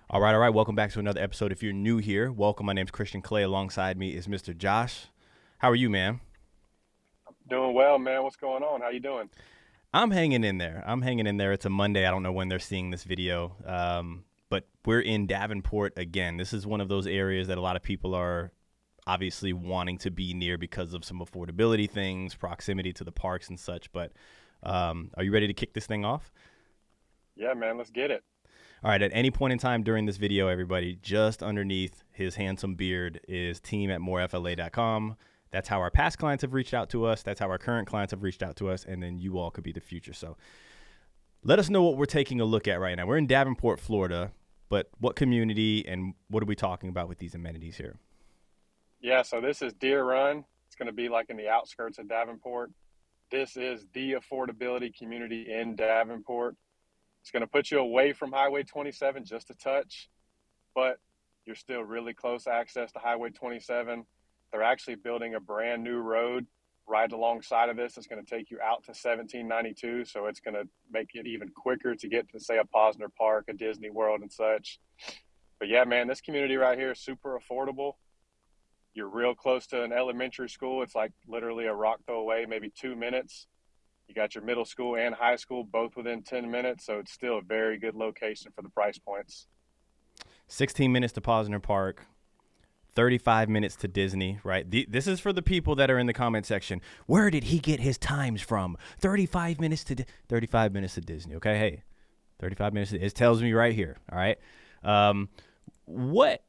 All right, all right. Welcome back to another episode. If you're new here, welcome. My name's Christian Clay. Alongside me is Mr. Josh. How are you, man? Doing well, man. What's going on? How you doing? I'm hanging in there. I'm hanging in there. It's a Monday. I don't know when they're seeing this video, but we're in Davenport again. This is one of those areas that a lot of people are obviously wanting to be near because of some affordability things, proximity to the parks and such. But are you ready to kick this thing off? Yeah, man. Let's get it. All right, at any point in time during this video, everybody, just underneath his handsome beard is team@morefla.com. That's how our past clients have reached out to us. That's how our current clients have reached out to us. And then you all could be the future. So let us know what we're taking a look at right now. We're in Davenport, Florida, but what community and what are we talking about with these amenities here? Yeah, so this is Deer Run. It's going to be like in the outskirts of Davenport. This is the affordability community in Davenport. It's going to put you away from Highway 27 just a touch, but you're still really close access to Highway 27. They're actually building a brand new road right alongside of this. It's going to take you out to 1792, so it's going to make it even quicker to get to, say, a Posner Park, a Disney World, and such. But yeah, man, this community right here is super affordable. You're real close to an elementary school. It's like literally a rock throw away, maybe 2 minutes. You got your middle school and high school both within 10 minutes, so it's still a very good location for the price points. 16 minutes to Posner Park, 35 minutes to Disney, right? This is for the people that are in the comment section. Where did he get his times from? 35 minutes to 35 minutes to Disney. Okay, hey, 35 minutes. It tells me right here. All right. What?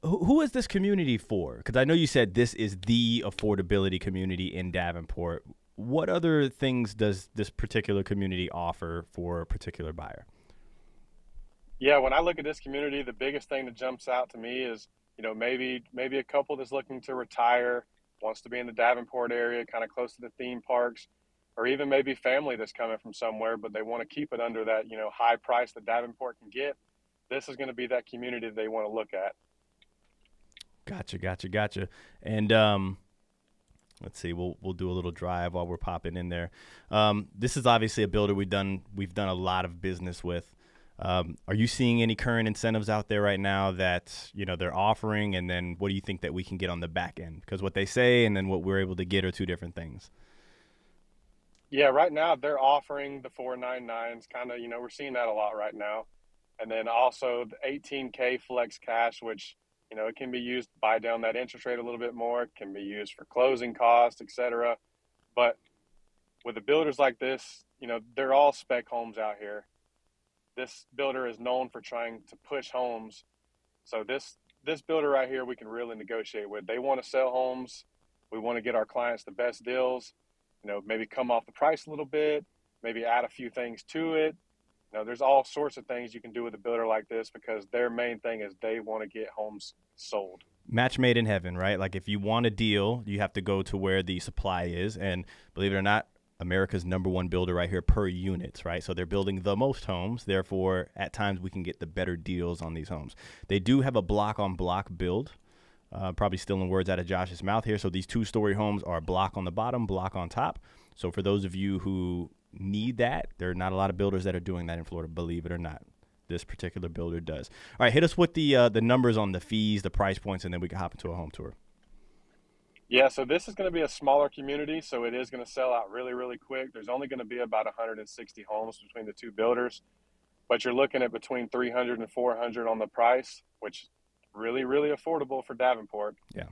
Who is this community for? Because I know you said this is the affordability community in Davenport. What other things does this particular community offer for a particular buyer? Yeah, when I look at this community, the biggest thing that jumps out to me is, maybe a couple that's looking to retire, wants to be in the Davenport area, kind of close to the theme parks, or even maybe family that's coming from somewhere, but they want to keep it under that, high price that Davenport can get. This is going to be that community that they want to look at. Gotcha. And let's see, we'll do a little drive while we're popping in there. This is obviously a builder we've done a lot of business with. Are you seeing any current incentives out there right now that they're offering, and then what do you think that we can get on the back end? Because what they say and then what we're able to get are two different things. Yeah, right now they're offering the 499s, kind of, we're seeing that a lot right now. And then also the 18K flex cash, which, it can be used to buy down that interest rate a little bit more. It can be used for closing costs, etc. But with the builders like this, they're all spec homes out here. This builder is known for trying to push homes. So this builder right here, we can really negotiate with. They want to sell homes. We want to get our clients the best deals. Maybe come off the price a little bit, maybe add a few things to it. There's all sorts of things you can do with a builder like this because their main thing is they want to get homes sold. Match made in heaven, right? Like if you want a deal, you have to go to where the supply is. And believe it or not, America's #1 builder right here per units, right? So they're building the most homes. Therefore, at times we can get the better deals on these homes. They do have a block on block build. Probably stealing words out of Josh's mouth here. So these 2-story homes are block on the bottom, block on top. So for those of you who need that, there are not a lot of builders that are doing that in Florida, believe it or not. This particular builder does. All right, hit us with the numbers on the fees, the price points, and then we can hop into a home tour. Yeah, so this is going to be a smaller community, so it is going to sell out really, really quick. There's only going to be about 160 homes between the two builders, but you're looking at between 300 and 400 on the price, which is really, really affordable for Davenport. Yeah.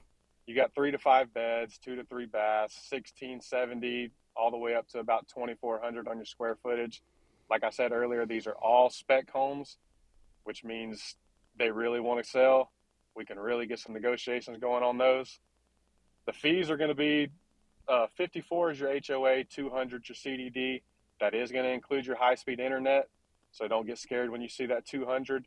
You got 3 to 5 beds, 2 to 3 baths, 1670, all the way up to about 2,400 on your square footage. Like I said earlier, these are all spec homes, which means they really want to sell. We can really get some negotiations going on those. The fees are going to be 54 is your HOA, 200 your CDD. That is going to include your high-speed internet, so don't get scared when you see that 200.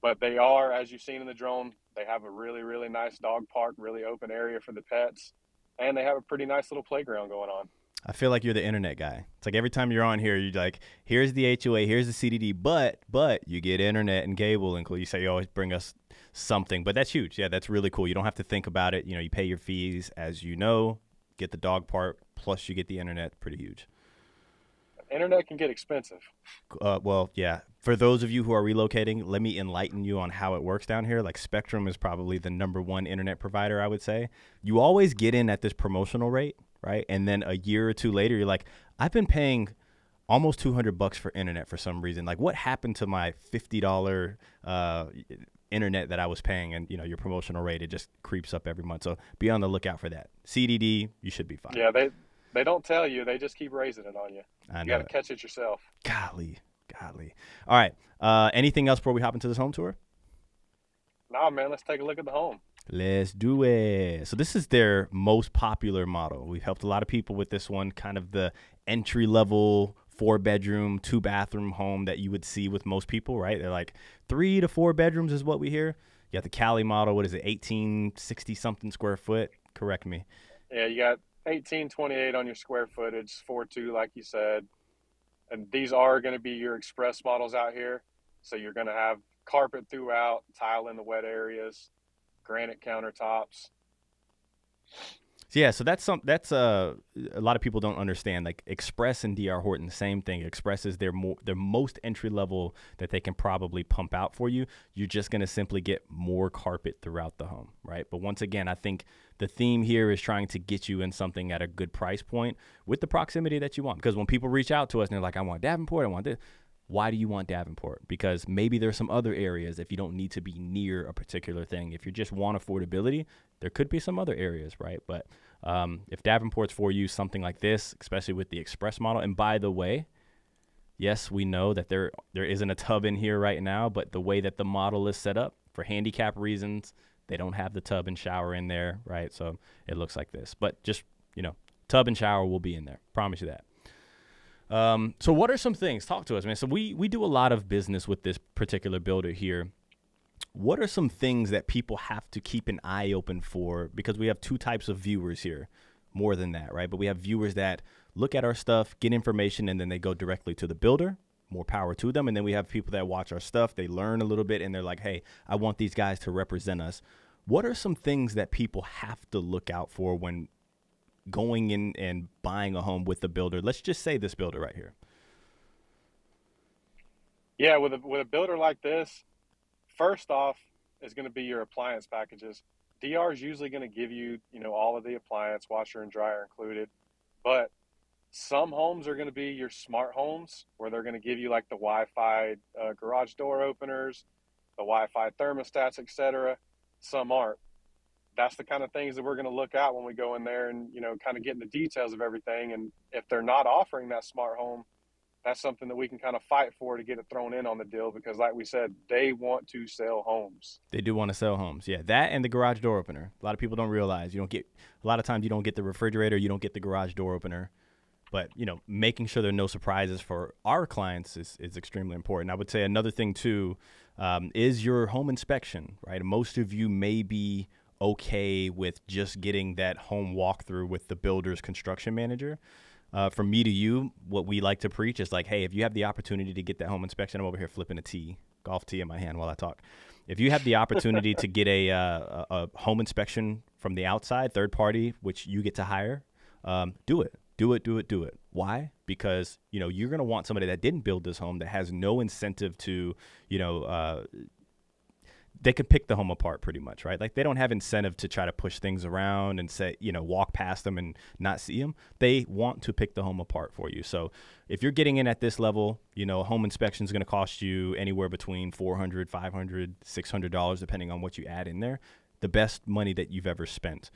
But they are, as you've seen in the drone, they have a really, really nice dog park, really open area for the pets, and they have a pretty nice little playground going on. I feel like you're the internet guy. It's like every time you're on here, you're like, here's the HOA, here's the CDD, but you get internet and cable, and you say you always bring us something. But that's huge. Yeah, that's really cool. You don't have to think about it. You pay your fees as get the dog park, plus you get the internet. Pretty huge. Internet can get expensive. Well, yeah. For those of you who are relocating, let me enlighten you on how it works down here. Like Spectrum is probably the number one internet provider, I would say. You always get in at this promotional rate, right? And then a year or two later, you're like, I've been paying almost $200 for internet for some reason. Like, what happened to my $50 internet that I was paying? And your promotional rate, it just creeps up every month. So be on the lookout for that. CDD, you should be fine. Yeah, they don't tell you. They just keep raising it on you. I You got know to it. catch it yourself. Golly, golly. All right. Anything else before we hop into this home tour? Nah, man, let's take a look at the home. Let's do it. So this is their most popular model. We've helped a lot of people with this one, kind of the entry level 4-bedroom, 2-bathroom home that you would see with most people, right? They're like 3 to 4 bedrooms is what we hear. You got the Cali model. What is it? 1860 something square foot. Correct me. Yeah, you got 1828 on your square footage, 4.2, like you said. And these are going to be your express models out here. So you're going to have carpet throughout, tile in the wet areas, granite countertops. So yeah, so that's a lot of people don't understand. Like Express and DR Horton, same thing. Express is their most entry level that they can probably pump out for you. You're just gonna simply get more carpet throughout the home, right? But once again, I think the theme here is trying to get you in something at a good price point with the proximity that you want. Because when people reach out to us and they're like, I want Davenport, I want this. Why do you want Davenport? Because maybe there's some other areas if you don't need to be near a particular thing. If you just want affordability, there could be some other areas, right? But if Davenport's for you, something like this, especially with the Express model. And by the way, yes, we know that there isn't a tub in here right now, but the way that the model is set up for handicap reasons, they don't have the tub and shower in there, right? So it looks like this. But just, tub and shower will be in there. Promise you that. So what are some things? Talk to us, man. So we do a lot of business with this particular builder here. What are some things that people have to keep an eye open for? Because we have two types of viewers here, more than that, right? But we have viewers that look at our stuff, get information, and then they go directly to the builder. More power to them. And then we have people that watch our stuff. They learn a little bit, and they're like, hey, I want these guys to represent us. What are some things that people have to look out for when going in and buying a home with the builder? Let's just say this builder right here. Yeah, with a builder like this, first off is going to be your appliance packages. DR is usually going to give you, all of the appliance, washer and dryer included. But some homes are going to be your smart homes where they're going to give you like the Wi-Fi garage door openers, the Wi-Fi thermostats, etc. Some aren't. That's the kind of things that we're going to look at when we go in there and, kind of get in the details of everything. And if they're not offering that smart home, that's something that we can kind of fight for to get it thrown in on the deal, because like we said, they want to sell homes. They do want to sell homes. Yeah, that and the garage door opener. A lot of people don't realize a lot of times you don't get the refrigerator, you don't get the garage door opener. But, making sure there are no surprises for our clients is extremely important. I would say another thing, too, is your home inspection, right? Most of you may be okay with just getting that home walkthrough with the builder's construction manager. From me to you, what we like to preach is like, hey, if you have the opportunity to get that home inspection, I'm over here flipping a tee, golf tee in my hand while I talk. If you have the opportunity to get a home inspection from the outside, third party, which you get to hire, do it. Do it. Why? Because, you're going to want somebody that didn't build this home that has no incentive to, they can pick the home apart pretty much, right? Like they don't have incentive to try to push things around and say, walk past them and not see them. They want to pick the home apart for you. So if you're getting in at this level, home inspection is going to cost you anywhere between $400, $500, $600, depending on what you add in there. The best money that you've ever spent.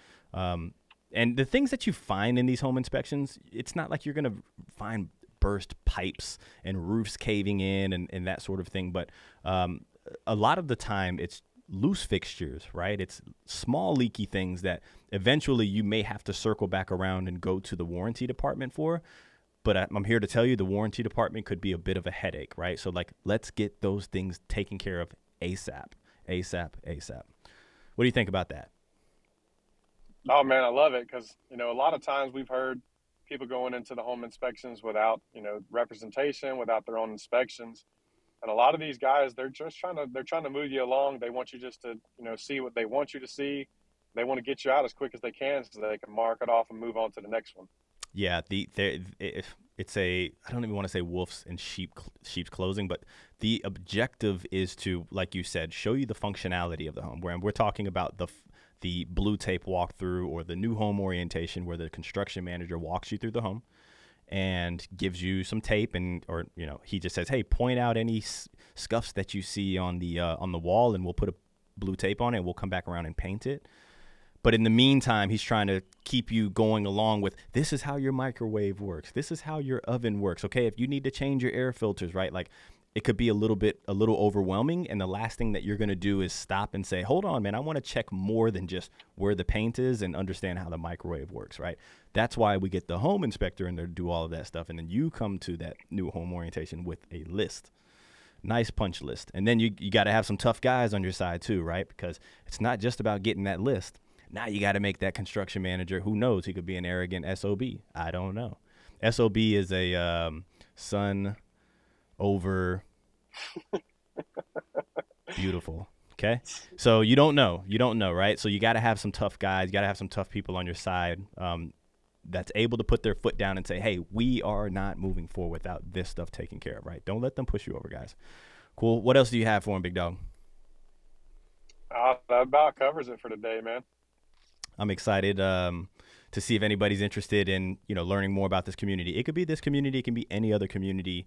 And the things that you find in these home inspections, it's not like you're going to find burst pipes and roofs caving in and that sort of thing. But a lot of the time it's loose fixtures, right? It's small leaky things that eventually you may have to circle back around and go to the warranty department for. But I'm here to tell you the warranty department could be a bit of a headache, right? So like, let's get those things taken care of ASAP. What do you think about that? Oh man, I love it, because a lot of times we've heard people going into the home inspections without representation, without their own inspections, and a lot of these guys, they're trying to move you along. They want you just to see what they want you to see. They want to get you out as quick as they can so they can mark it off and move on to the next one. Yeah, it's a, I don't even want to say wolves and sheep's clothing, but the objective is to, like you said, show you the functionality of the home. Where we're talking about the blue tape walkthrough or the new home orientation, where the construction manager walks you through the home and gives you some tape, and or he just says, hey, point out any scuffs that you see on the wall, and we'll put a blue tape on it, and we'll come back around and paint it. But in the meantime, he's trying to keep you going along with, this is how your microwave works. This is how your oven works. Okay, if you need to change your air filters, right? Like, it could be a little overwhelming. And the last thing that you're going to do is stop and say, hold on, man, I want to check more than just where the paint is and understand how the microwave works, right? That's why we get the home inspector in there to do all of that stuff. And then you come to that new home orientation with a list. Nice punch list. And then you got to have some tough guys on your side too, right? Because it's not just about getting that list. Now you got to make that construction manager, who knows, he could be an arrogant SOB. I don't know. SOB is a son over beautiful. Okay. So you don't know, right? So you got to have some tough guys. You got to have some tough people on your side that's able to put their foot down and say, hey, we are not moving forward without this stuff taken care of, right? Don't let them push you over, guys. Cool. What else do you have for him, big dog? That about covers it for today, man. I'm excited to see if anybody's interested in, learning more about this community. It could be this community. It can be any other community.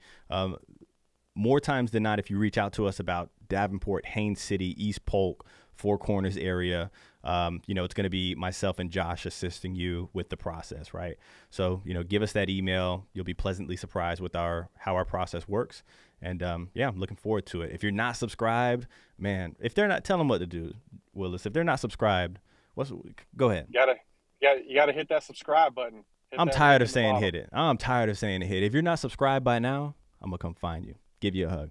More times than not, if you reach out to us about Davenport, Haines City, East Polk, Four Corners area, it's going to be myself and Josh assisting you with the process, right? So, give us that email. You'll be pleasantly surprised with how our process works. And, I'm looking forward to it. If you're not subscribed, man, tell them what to do, Willis. If they're not subscribed, go ahead. You gotta hit that subscribe button. I'm tired of saying hit it. I'm tired of saying hit it. If you're not subscribed by now, I'm gonna come find you, give you a hug.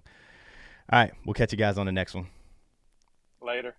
All right, we'll catch you guys on the next one. Later.